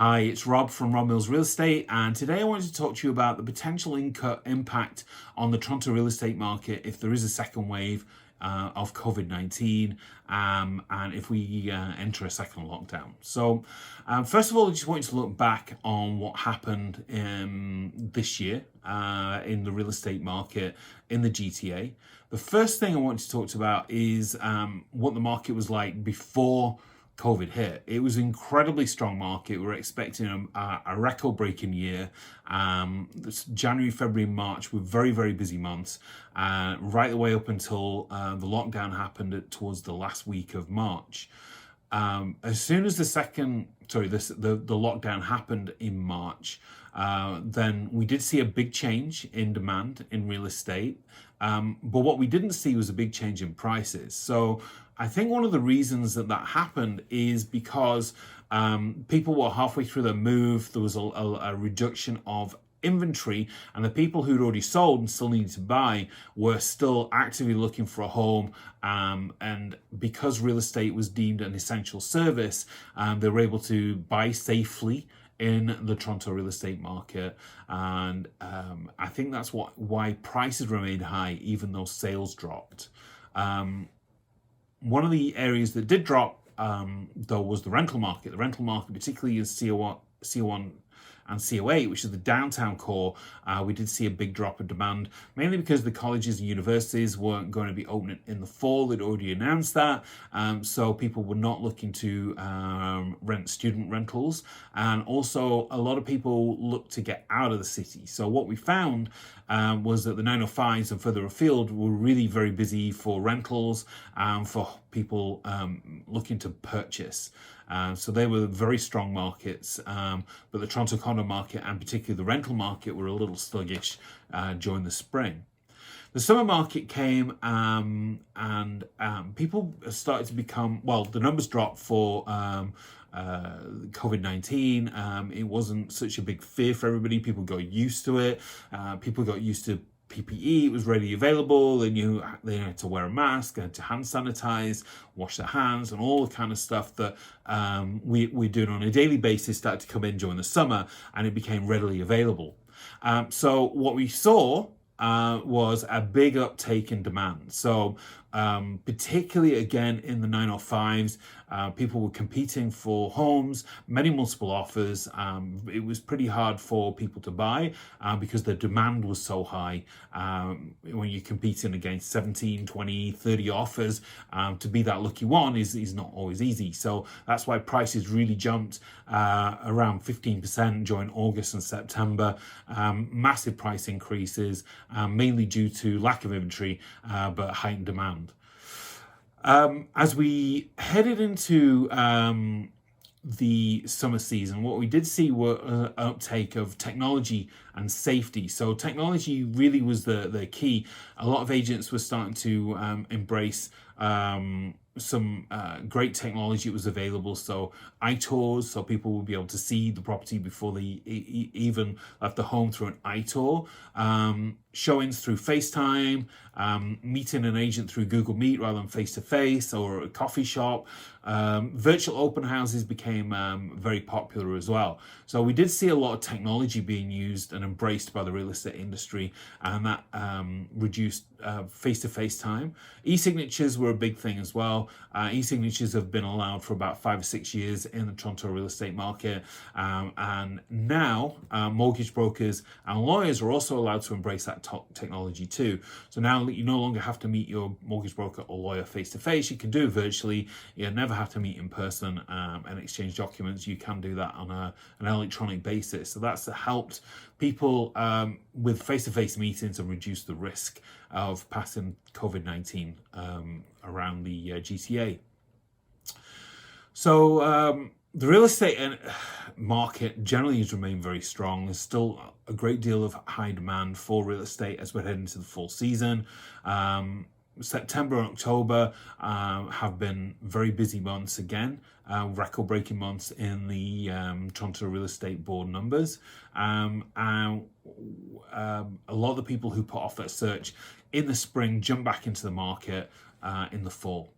Hi, it's Rob from Rob Mills Real Estate, and today I wanted to talk to you about the potential impact on the Toronto real estate market if there is a second wave of COVID-19 and if we enter a second lockdown. So, first of all, I just wanted to look back on what happened this year in the real estate market in the GTA. The first thing I want to talk about is what the market was like before COVID hit. It was an incredibly strong market. We were expecting a record-breaking year. January, February, March were very, very busy months, right the way up until the lockdown happened towards the last week of March. As soon as the lockdown happened in March, then we did see a big change in demand in real estate. But what we didn't see was a big change in prices. So I think one of the reasons that happened is because people were halfway through their move. There was a reduction of inventory, and the people who'd already sold and still needed to buy were still actively looking for a home. And because real estate was deemed an essential service, they were able to buy safely in the Toronto real estate market, and I think that's why prices remained high even though sales dropped. One of the areas that did drop, though, was the rental market. The rental market, particularly in CO1 and CO8, which is the downtown core, we did see a big drop of demand, mainly because the colleges and universities weren't going to be opening in the fall. They'd already announced that, so people were not looking to rent student rentals, and also a lot of people looked to get out of the city. So what we found was that the 905s and further afield were really very busy for rentals and for people looking to purchase. So they were very strong markets, but the Toronto condo market and particularly the rental market were a little sluggish during the spring. The summer market came and people started to become, well, the numbers dropped for COVID-19. It wasn't such a big fear for everybody. People got used to it. People got used to PPE. It was readily available. They knew they had to wear a mask, they had to hand sanitize, wash their hands, and all the kind of stuff that we're doing on a daily basis started to come in during the summer, and it became readily available. So what we saw was a big uptake in demand. So particularly again in the 905s, people were competing for homes, many multiple offers. It was pretty hard for people to buy because the demand was so high. When you're competing against 17, 20, 30 offers, to be that lucky one is not always easy. So that's why prices really jumped around 15% during August and September. Massive price increases, mainly due to lack of inventory, but heightened demand. As we headed into the summer season, what we did see were an uptake of technology and safety. So technology really was the key. A lot of agents were starting to embrace some great technology that was available. So iTours, so people will be able to see the property before they even left the home through an iTour. Showings through FaceTime, meeting an agent through Google Meet rather than face-to-face or a coffee shop. Virtual open houses became very popular as well. So we did see a lot of technology being used and embraced by the real estate industry, and that reduced face-to-face time. E-signatures were a big thing as well. E-signatures have been allowed for about 5 or 6 years in the Toronto real estate market, and now mortgage brokers and lawyers are also allowed to embrace that technology too. So now you no longer have to meet your mortgage broker or lawyer face-to-face. You can do it virtually. You never have to meet in person and exchange documents. You can do that on an electronic basis. So that's helped people with face-to-face meetings and reduce the risk of passing COVID-19 around the GTA. So the real estate market generally has remained very strong. There's still a great deal of high demand for real estate as we're heading into the fall season. September and October have been very busy months again, record-breaking months in the Toronto Real Estate Board numbers. And a lot of the people who put off their search in the spring jump back into the market in the fall.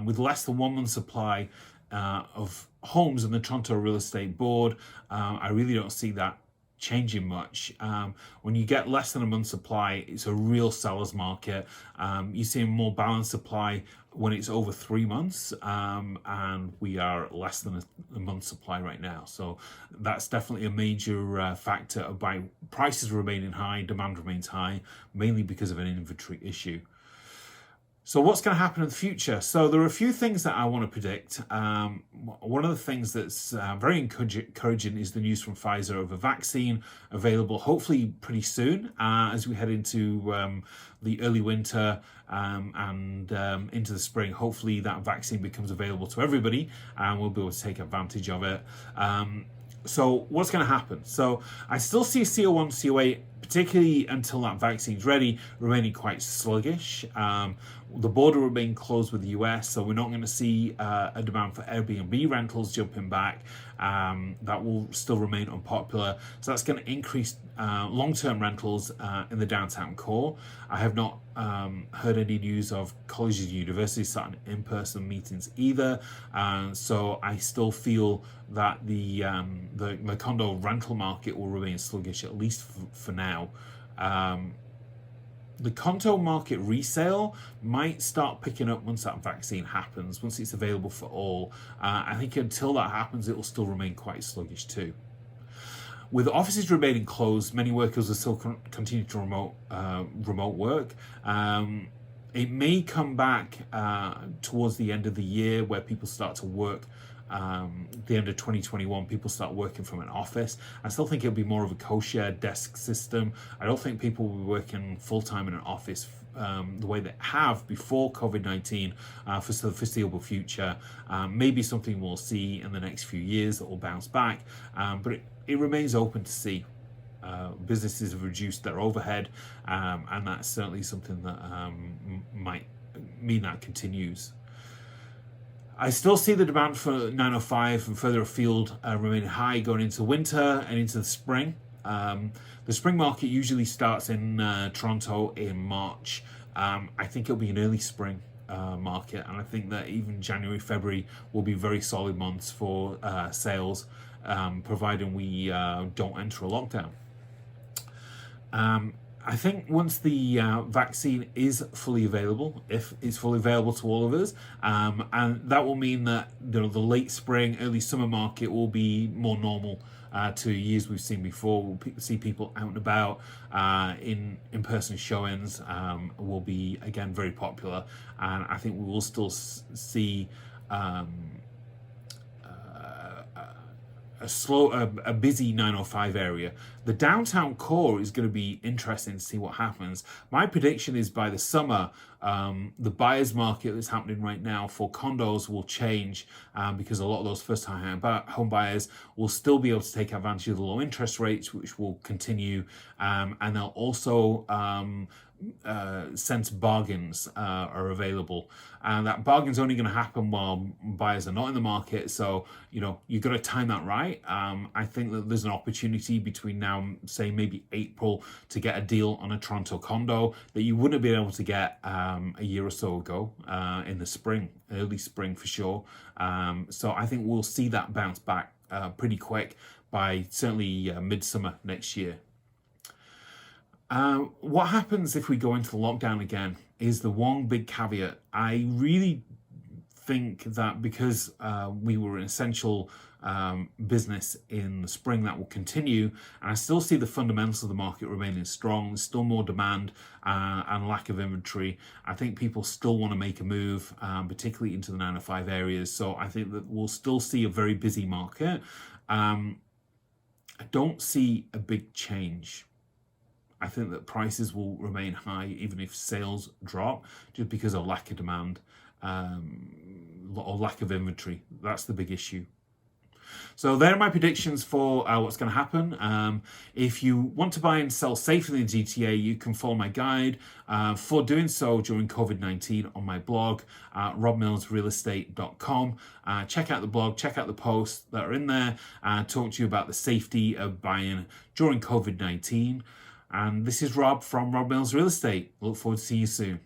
With less than 1 month supply of homes in the Toronto Real Estate Board. I really don't see that changing much. When you get less than a month's supply, it's a real seller's market. You see a more balanced supply when it's over 3 months, and we are less than a month's supply right now. So that's definitely a major factor of why prices remaining high, demand remains high, mainly because of an inventory issue. So what's going to happen in the future? So there are a few things that I want to predict. One of the things that's very encouraging is the news from Pfizer of a vaccine available hopefully pretty soon as we head into the early winter and into the spring. Hopefully that vaccine becomes available to everybody and we'll be able to take advantage of it. So what's going to happen? So I still see CO1, CO8, particularly until that vaccine's ready, remaining quite sluggish. The border remain closed with the US, so we're not going to see a demand for Airbnb rentals jumping back. That will still remain unpopular. So that's going to increase long-term rentals in the downtown core. I have not heard any news of colleges and universities starting in-person meetings either. So I still feel that the condo rental market will remain sluggish, at least for now. The condo market resale might start picking up once that vaccine happens, once it's available for all. I think until that happens, it will still remain quite sluggish too. With offices remaining closed, many workers will still continue to remote work. It may come back towards the end of the year where people start to work. The end of 2021, people start working from an office. I still think it'll be more of a co-shared desk system. I don't think people will be working full-time in an office the way they have before COVID-19 for the foreseeable future. Maybe something we'll see in the next few years that will bounce back, but it remains open to see. Businesses have reduced their overhead, and that's certainly something that might mean that continues. I still see the demand for 905 and further afield remaining high going into winter and into the spring. The spring market usually starts in Toronto in March. I think it'll be an early spring market, and I think that even January, February will be very solid months for sales, providing we don't enter a lockdown. I think once the vaccine is fully available, if it's fully available to all of us, and that will mean that the late spring, early summer market will be more normal to years we've seen before. We'll see people out and about. In-person showings will be again very popular, and I think we will still see a busy 905 area. The downtown core is going to be interesting to see what happens. My prediction is by the summer, the buyer's market that's happening right now for condos will change because a lot of those first-time home buyers will still be able to take advantage of the low interest rates, which will continue, and they'll also since bargains are available, and that bargain's only going to happen while buyers are not in the market. So you've got to time that right. I think that there's an opportunity between now and say maybe April to get a deal on a Toronto condo that you wouldn't have been able to get a year or so ago in the spring, early spring for sure. So I think we'll see that bounce back pretty quick by certainly midsummer next year. What happens if we go into lockdown again is the one big caveat. I really think that because we were an essential business in the spring, that will continue, and I still see the fundamentals of the market remaining strong. There's still more demand and lack of inventory. I think people still want to make a move, particularly into the 905 areas. So I think that we'll still see a very busy market. I don't see a big change. I think that prices will remain high even if sales drop, just because of lack of demand or lack of inventory. That's the big issue. So there are my predictions for what's going to happen. If you want to buy and sell safely in the GTA, you can follow my guide for doing so during COVID-19 on my blog, robmillsrealestate.com. Check out the blog, check out the posts that are in there, talk to you about the safety of buying during COVID-19. And this is Rob from Rob Mills Real Estate. Look forward to seeing you soon.